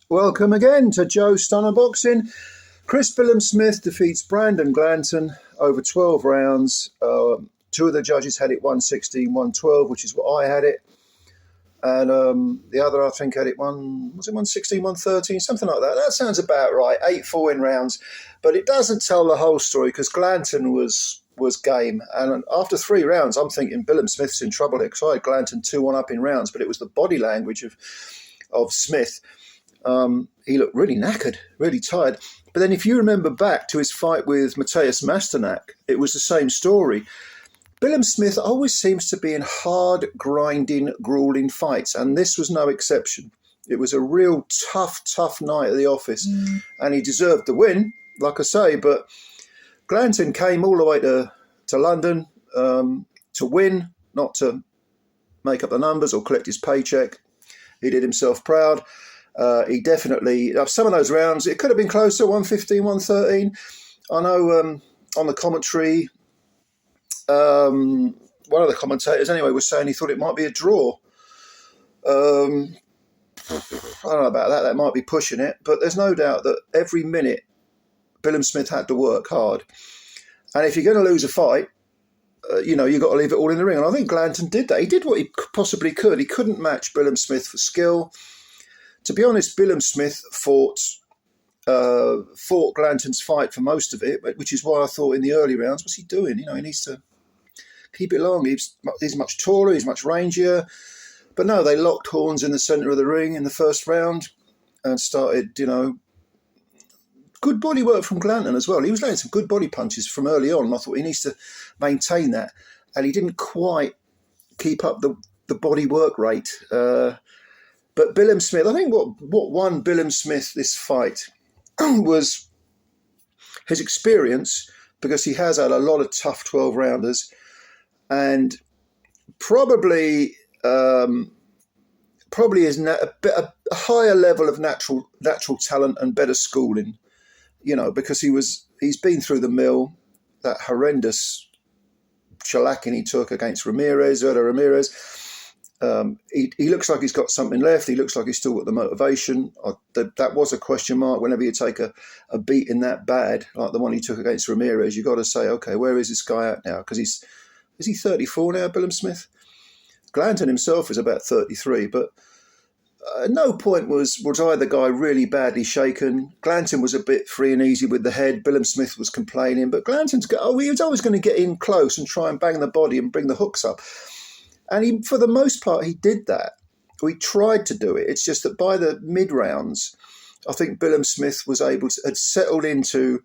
Welcome again to Joe Stunner Boxing. Chris Billam-Smith defeats Brandon Glanton over 12 rounds. Two of the judges had it 116, 112, which is what I had it. And the other, I think, had it 116, 113, something like that. That sounds about right. 8-4 in rounds. But it doesn't tell the whole story because Glanton was game. And after 3 rounds, I'm thinking Billam-Smith's in trouble here because I had Glanton 2-1 up in rounds, but it was the body language of Smith. He looked really knackered, really tired. But then if you remember back to his fight with Mateusz Masternak, it was the same story. Billam-Smith always seems to be in hard, grinding, grueling fights, and this was no exception. It was a real tough night at the office, and he deserved the win, like I say, but Glanton came all the way to London to win, not to make up the numbers or collect his paycheck. He did himself proud. He definitely, some of those rounds, it could have been closer, 115, 113. I know on the commentary, one of the commentators anyway was saying he thought it might be a draw. I don't know about that. That might be pushing it. But there's no doubt that every minute Billam-Smith had to work hard. And if you're going to lose a fight, you've got to leave it all in the ring. And I think Glanton did that. He did what he possibly could. He couldn't match Billam-Smith for skill. To be honest, Billam-Smith fought Glanton's fight for most of it, which is why I thought in the early rounds, what's he doing? He needs to keep it long. He's much taller, he's much rangier. But no, they locked horns in the centre of the ring in the first round and started, good body work from Glanton as well. He was landing some good body punches from early on, and I thought he needs to maintain that. And he didn't quite keep up the body work rate. But Billam-Smith, I think what won Billam-Smith this fight was his experience, because he has had a lot of tough 12-rounders, and probably is a higher level of natural talent and better schooling, because he's been through the mill, that horrendous shellacking he took against Ramirez. He looks like he's got something left. He looks like he's still got the motivation. That was a question mark. Whenever you take a beating that bad, like the one he took against Ramirez, you've got to say, okay, where is this guy at now? Because is he 34 now, Billam-Smith? Glanton himself is about 33, but at no point was either guy really badly shaken. Glanton was a bit free and easy with the head. Billam-Smith was complaining, but he was always going to get in close and try and bang the body and bring the hooks up. And for the most part, he did that. We tried to do it. It's just that by the mid-rounds, I think Billam-Smith had settled into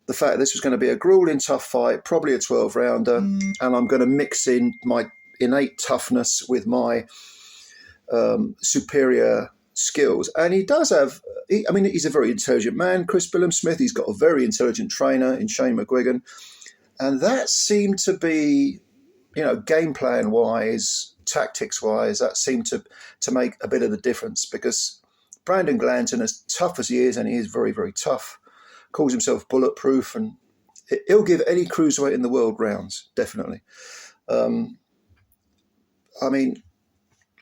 the fact this was going to be a grueling, tough fight, probably a 12-rounder, and I'm going to mix in my innate toughness with my superior skills. And he does have, he's a very intelligent man, Chris Billam-Smith. He's got a very intelligent trainer in Shane McGuigan. And that seemed to be, game plan wise, tactics wise, that seemed to make a bit of the difference, because Brandon Glanton, as tough as he is, and he is very, very tough, calls himself bulletproof, and he'll give any cruiserweight in the world rounds, definitely.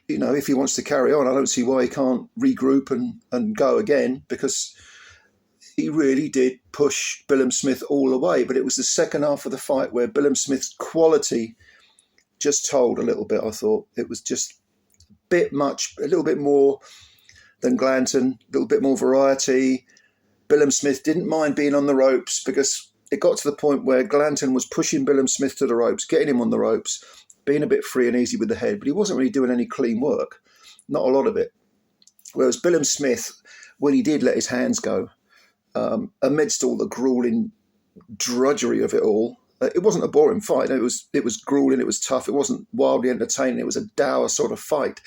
If he wants to carry on, I don't see why he can't regroup and go again, because he really did push Billam-Smith all the way. But it was the second half of the fight where Billam-Smith's quality just told a little bit, I thought. It was just a little bit more than Glanton, a little bit more variety. Billam-Smith didn't mind being on the ropes, because it got to the point where Glanton was pushing Billam-Smith to the ropes, getting him on the ropes, being a bit free and easy with the head, but he wasn't really doing any clean work, not a lot of it. Whereas Billam-Smith, when he did let his hands go, amidst all the grueling drudgery of it all, it wasn't a boring fight. It was grueling, it was tough, it wasn't wildly entertaining, it was a dour sort of fight,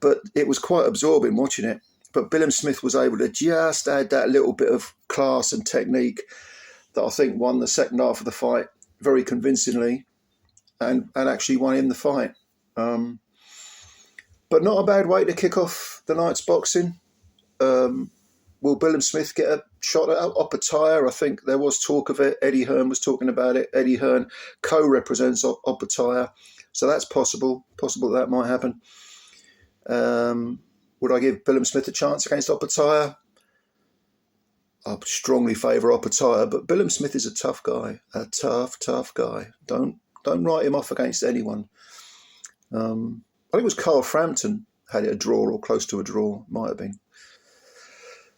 but it was quite absorbing watching it. But Billam-Smith was able to just add that little bit of class and technique that I think won the second half of the fight very convincingly, and actually won him the fight. But not a bad way to kick off the night's boxing. Will Billam-Smith get a shot at Opetaya? I think there was talk of it. Eddie Hearn was talking about it. Eddie Hearn co-represents Opetaya, so that's possible that might happen. Would I give Billam-Smith a chance against Opetaya? I strongly favour Opetaya, but Billam-Smith is a tough guy. A tough guy. Don't write him off against anyone. I think it was Carl Frampton had it a draw or close to a draw. Might have been.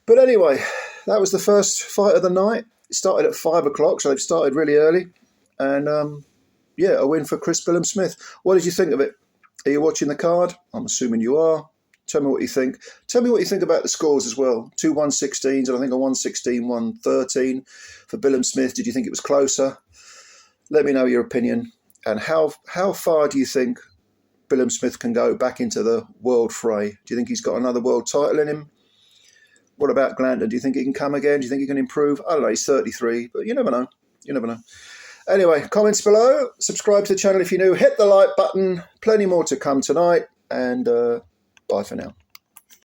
But anyway, that was the first fight of the night. It started at 5 o'clock, so they've started really early. And yeah, a win for Chris Billam-Smith. What did you think of it? Are you watching the card? I'm assuming you are. Tell me what you think. Tell me what you think about the scores as well. 2 116s and I think a 116, 113 for Billam-Smith. Did you think it was closer? Let me know your opinion. And how far do you think Billam-Smith can go back into the world fray? Do you think he's got another world title in him? What about Glanton? Do you think he can come again? Do you think he can improve? I don't know, he's 33, but you never know. You never know. Anyway, comments below. Subscribe to the channel if you're new. Hit the like button. Plenty more to come tonight. And bye for now.